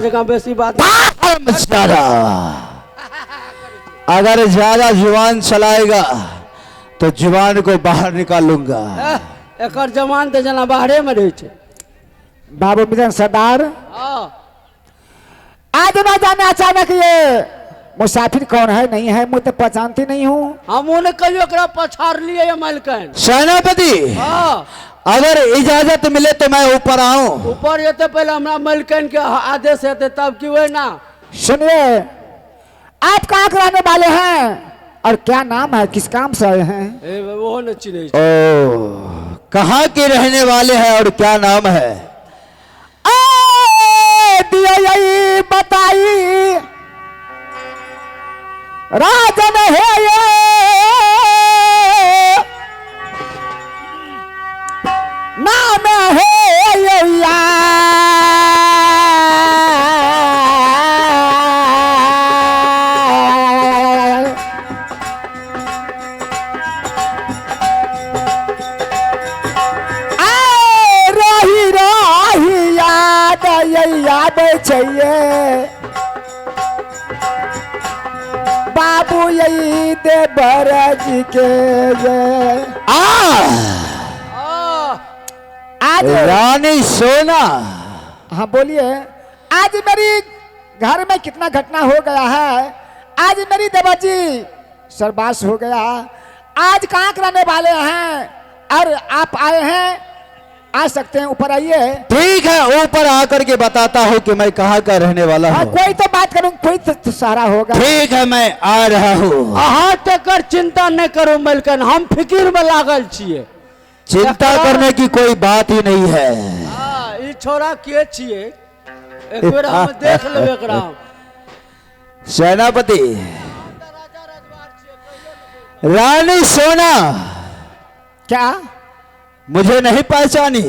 जगह बेसी बात ज्यादा अगर ज्यादा जुबान चलाएगा तो जुबान को बाहर निकालूंगा। एक जमान तो जना बाहरे में रहे छे। बाबू मिजान सरदार आज ना जाने अचानक ये मुसाफिर कौन है नहीं है मुझे पहचानती नहीं हूँ। हम उन्हें कहियो एकरा पछाड़ लिए मलकन। सेनापति अगर इजाजत मिले तो मैं ऊपर आऊं। ऊपर ये तो पहले हमारा मलकन के आदेश है तब की हुए ना। सुनिए आप कहाँ कराने वाले हैं और क्या नाम है किस काम से आए हैं? वो न चिन्ह। ओ कहाँ के रहने वाले हैं और क्या नाम है? दिया यही बताई राजन है ये नाम है ये रही रही याद चाहिए बाबू यही देवर जी के आज रानी सोना। हाँ बोलिए। आज मेरी घर में कितना घटना हो गया है। आज मेरी देवर जी सर्वनाश हो गया। आज कहाँ कराने वाले हैं और आप आए हैं आ सकते हैं ऊपर आइए। ठीक है ऊपर आकर के बताता हूँ कि मैं कहाँ का रहने वाला हूँ। कोई तो बात करूँ कोई तो सहारा होगा। ठीक है मैं आ रहा हूँ। हाँ तकर चिंता नहीं करो मलकन हम फिक्र में लागल छिए। चिंता करने की कोई बात ही नहीं है। ये छोरा के छिए एक बार हम देख लेबे एकरा। सेनापति रानी सोना क्या मुझे नहीं पहचानी?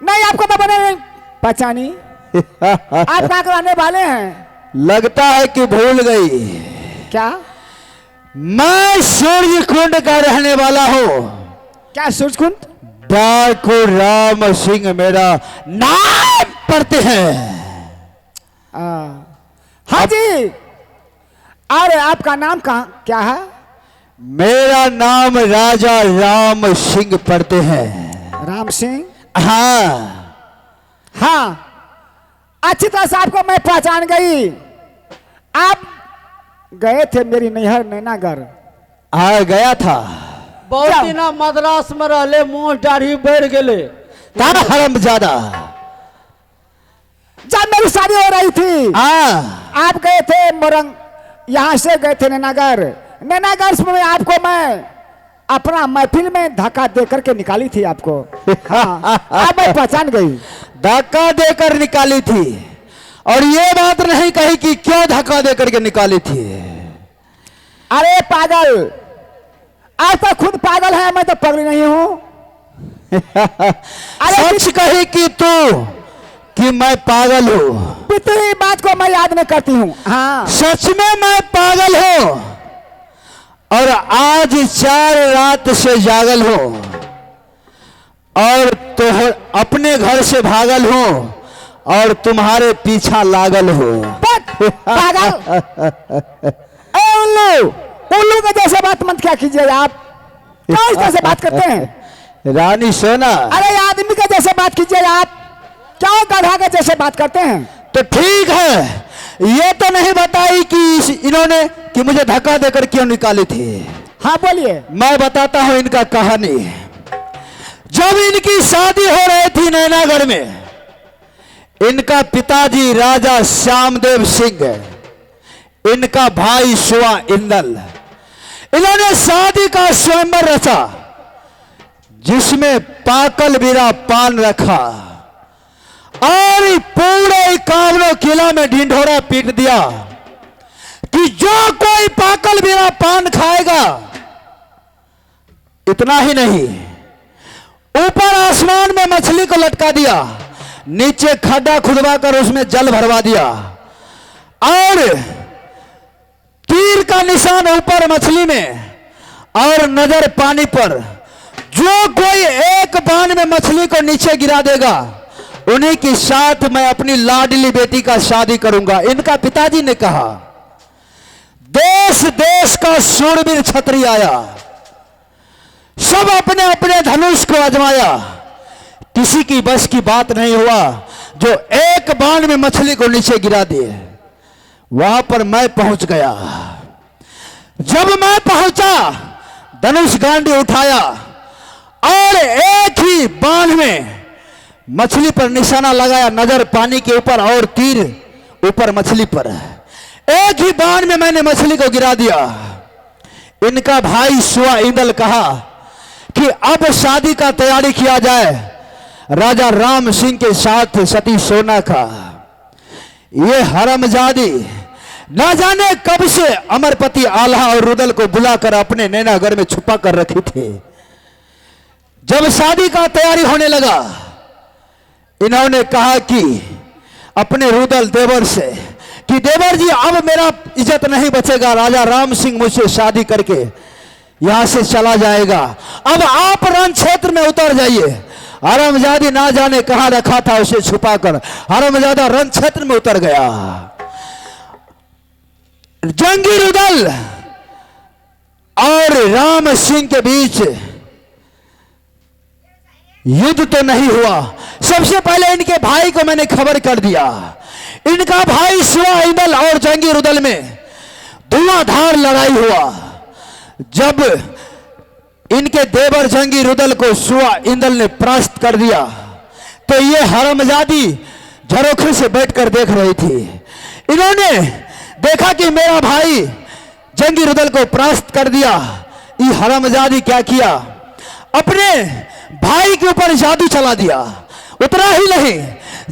नहीं आपको तो बने नहीं पहचानी। आप क्या कराने वाले हैं? लगता है कि भूल गई। क्या? मैं सूर्य कुंड का रहने वाला हूँ। क्या सूर्य कुंड? डाकू राम सिंह मेरा नाम पढ़ते हैं। हाँ जी। अरे आपका नाम कहाँ क्या है? मेरा नाम राजा राम सिंह पढ़ते हैं। राम सिंह? हाँ हाँ अच्छी तरह से आपको मैं पहचान गई। आप गए थे मेरी नैहर नैनागढ़। आ गया था। बहुत दिन मद्रास में रहले मुंह दाढ़ी बढ़ गेले। हरामजादा जब मेरी शादी हो रही थी आप गए थे मोरंग यहाँ से गए थे नैनागढ़। नैनागढ़ में आपको मैं अपना महफिल में धक्का दे करके निकाली थी आपको। हाँ आप मैं पहचान गई। धक्का देकर निकाली थी और ये बात नहीं कही कि क्यों धक्का देकर के निकाली थी। अरे पागल आज तो खुद पागल है मैं तो पगली नहीं हूँ। सच कही कि तू कि मैं पागल हूँ। पिछली बात को मैं याद नहीं करती हूँ। हाँ सच में मैं पागल हूँ और आज 4 रात से जागल हूँ और तो अपने घर से भागल हूँ और तुम्हारे पीछा लागल हूँ। पागल उल्लू उल्लू के जैसे बात मत क्या कीजिए आप। क्यों इस तरह से बात करते हैं? रानी सोना अरे आदमी के जैसे बात कीजिए आप। क्यों गधा के जैसे बात करते हैं? तो ठीक है ये तो नहीं बताई कि इन्होंने कि मुझे धक्का देकर क्यों निकाली थी। हाँ बोलिए। मैं बताता हूं इनका कहानी। जब इनकी शादी हो रही थी नैनागढ़ में इनका पिताजी राजा श्यामदेव सिंह इनका भाई सुआ इंदल इन्होंने शादी का स्वयंवर रचा जिसमें पाकल बीरा पान रखा और पूरे 51 किला में ढिंढोरा पीट दिया कि जो कोई पाकल बीरा पान खाएगा। इतना ही नहीं ऊपर आसमान में मछली को लटका दिया नीचे खड्डा खुदवा कर उसमें जल भरवा दिया और तीर का निशान ऊपर मछली में और नजर पानी पर। जो कोई एक बाण में मछली को नीचे गिरा देगा उन्हीं के साथ मैं अपनी लाडली बेटी का शादी करूंगा। इनका पिताजी ने कहा, देश देश का शूरवीर क्षत्रिय आया, सब अपने अपने धनुष को आजमाया, किसी की बस की बात नहीं हुआ जो एक बाण में मछली को नीचे गिरा दिए। वहां पर मैं पहुंच गया। जब मैं पहुंचा, धनुष गांडी उठाया और एक ही बाण में मछली पर निशाना लगाया। नजर पानी के ऊपर और तीर ऊपर मछली पर। एक ही बाण में मैंने मछली को गिरा दिया। इनका भाई सुआ इंदल कहा कि अब शादी का तैयारी किया जाए राजा राम सिंह के साथ सती सोना का। ये हरामजादी न जाने कब से अमरपति आल्हा और रुदल को बुलाकर अपने नैनागढ़ में छुपा कर रखी थे। जब शादी का तैयारी होने लगा, इन्होंने कहा कि अपने रुदल देवर से कि देवर जी अब मेरा इज्जत नहीं बचेगा, राजा राम सिंह मुझसे शादी करके यहां से चला जाएगा, अब आप रण क्षेत्र में उतर जाइए। हरामजादी ना जाने कहां रखा था उसे छुपाकर, हरामजादा रण क्षेत्र में उतर गया। जंगी रुदल और राम सिंह के बीच युद्ध तो नहीं हुआ। सबसे पहले इनके भाई को मैंने खबर कर दिया। इनका भाई सुआ इंदल और जंगी रुदल में धुआंधार लड़ाई हुआ। जब इनके देवर जंगी रुदल को सुआ इंदल ने परास्त कर दिया तो ये हरामजादी झरोखे से बैठकर देख रही थी। इन्होंने देखा कि मेरा भाई जंगी रुदल को परास्त कर दिया। ये हरामजादी क्या किया, अपने भाई के ऊपर जादू चला दिया। उतना ही नहीं,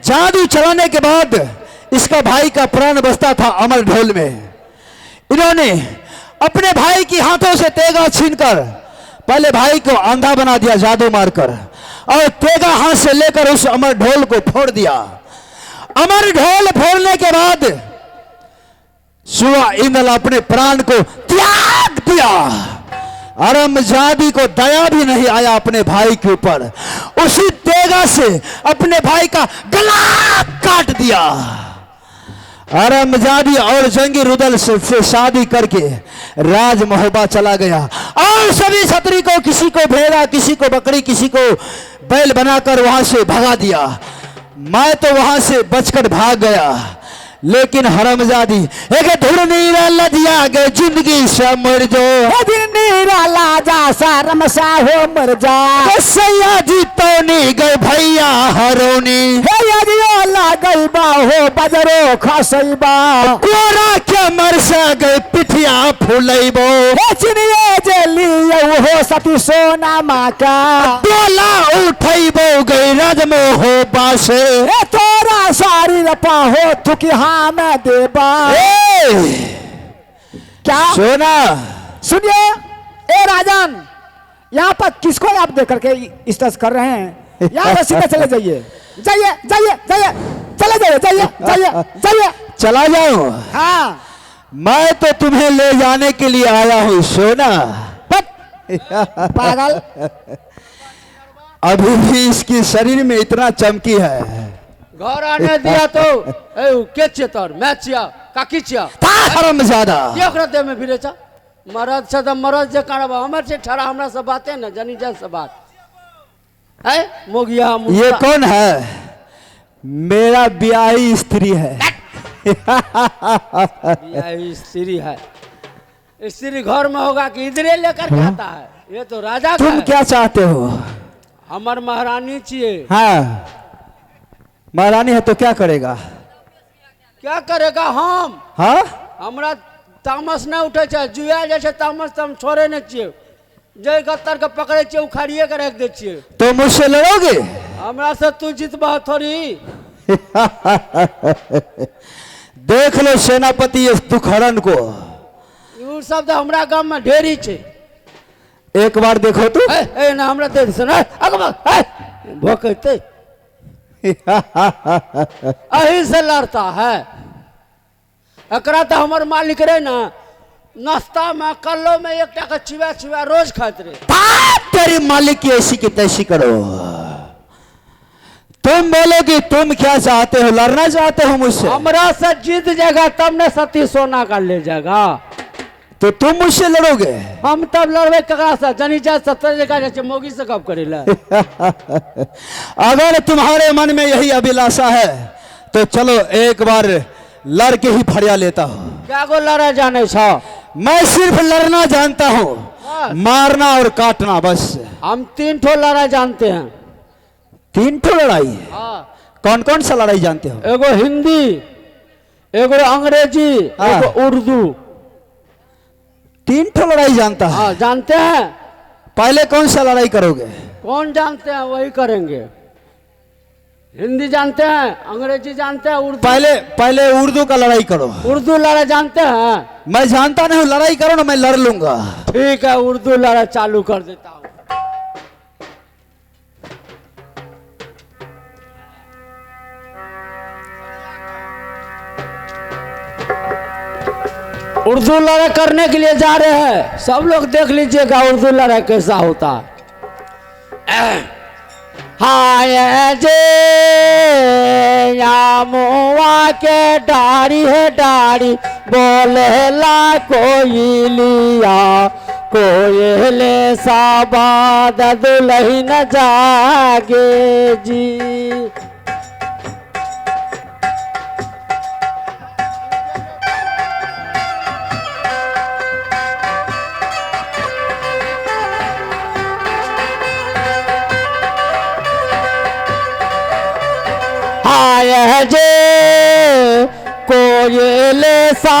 जादू चलाने के बाद इसका भाई का प्राण बचता था अमर ढोल में। इन्होंने अपने भाई की हाथों से तेगा छीनकर पहले भाई को अंधा बना दिया जादू मारकर, और तेगा हाथ से लेकर उस अमर ढोल को फोड़ दिया। अमर ढोल फोड़ने के बाद सुआ इंदल अपने प्राण को त्याग दिया। हरामजादी को दया भी नहीं आया अपने भाई के ऊपर, उसी तेगा से अपने भाई का गला काट दिया। हरामजादी और जंगी रुदल से शादी करके राजमहबा चला गया और सभी छतरी को, किसी को भेड़ा, किसी को बकरी, किसी को बैल बनाकर वहां से भगा दिया। मैं तो वहां से बचकर भाग गया, लेकिन हरामजादी एक धुर नीरा लदिया गए जिंदगी से मर जो, नीरा लाजा शर्म सा हो मर जा। सैया जी तो नहीं गए भैया हरोनी, गई बाहो बजरो खसैबा, कोरा के मर से गए पिठिया फुलैबो, चिनिए जेली हो सती सोना माँ का, डोला उठैबो गई रजमो हो बासे, तोरा सारी रपा हो तुकी हाँ मैं देबा। क्या सोना सुनिए, ए राजन, यहाँ पर किसको आप देख करके इस तरह कर रहे हैं? यहाँ पर सीधे चले जाइए, जाइए जाइए जाइए, चले जाइए जाइए जाइए जाइए। चला जाऊं? हाँ, मैं तो तुम्हें ले जाने के लिए आया हूँ सोना। पागल, अभी भी इसकी शरीर में इतना चमकी है। घर आने दिया तो के चेतर मैं चिया काकी चिया हरामजादा ये ओकरा दे में फिरे चा मरद से तो मरद जे करब हमर से ठरा हमरा से बातें न जनी जन से बात है। मोगिया ये कौन है? मेरा ब्याही स्त्री है। यही स्त्री है। स्त्री घर में होगा कि इधरे लेकर के आता है? ये तो राजा का तुम है। क्या चाहते हो? हमर महारानी चाहिए। हाँ, महारानी है तो क्या करेगा? क्या करेगा हम? हाँ, हमरा तामस न उठे छे, जुआ जैसे तामस तो हम छोड़े न छिए। जय गत्तर के पकड़े छिए, उखाड़िए के रख दे छिए। तो मुझसे लड़ोगे? हमरा से तू जीतबा थोड़ी। देख लो सेनापति इस तुखरन को। उ सब तो हमरा गांव में ढेरी छे। एक बार देखो तो। ए ना हमरा दे सुन भोकते अही से लड़ता है। एकरा तो हमर मालिक रहे ना, नाश्ता में कल्लो में एक टाका चिवा चिवा रोज खाते रहे। तेरी मालिक की ऐसी की तैसी करो। तुम बोलो कि तुम क्या चाहते हो, लड़ना चाहते हो मुझसे? हमरा से जीत जाएगा तब न सती सोना का ले जाएगा। तो तुम मुझसे लड़ोगे? हम तब लड़बे ककरा से? जनी जा 70 जगह जैसे मोगी से कब करेला। अगर तुम्हारे मन में यही अभिलाषा है तो चलो एक बार लड़ के ही फरिया लेता हूँ। क्या गो लड़ा जाने छो? मैं सिर्फ लड़ना जानता हूँ, मारना और काटना बस। हम 3 ठो लड़ा जानते हैं। 3 ठो लड़ाई? हाँ। कौन कौन सा लड़ाई जानते हो? एगो हिंदी, एगो अंग्रेजी, एगो उर्दू। 3 ठो लड़ाई जानता है? हाँ जानते हैं। पहले कौन सा लड़ाई करोगे? कौन जानते हैं वही करेंगे। हिंदी जानते हैं, अंग्रेजी जानते हैं, उर्दू। पहले उर्दू का लड़ाई करो। उर्दू लड़ा जानते हैं? मैं जानता नहीं हूँ, लड़ाई करो ना, मैं लड़ लूंगा। ठीक है, उर्दू लड़ा चालू कर देता हूँ। उर्दू लड़ाई करने के लिए जा रहे हैं, सब लोग देख लीजिएगा उर्दू लड़ाई कैसा होता है। हाय जे यामुआ के डारी है डारी, बोलेला कोई लिया कोयले साबाद दुल्हन जागे जी। आए जे कोयले सा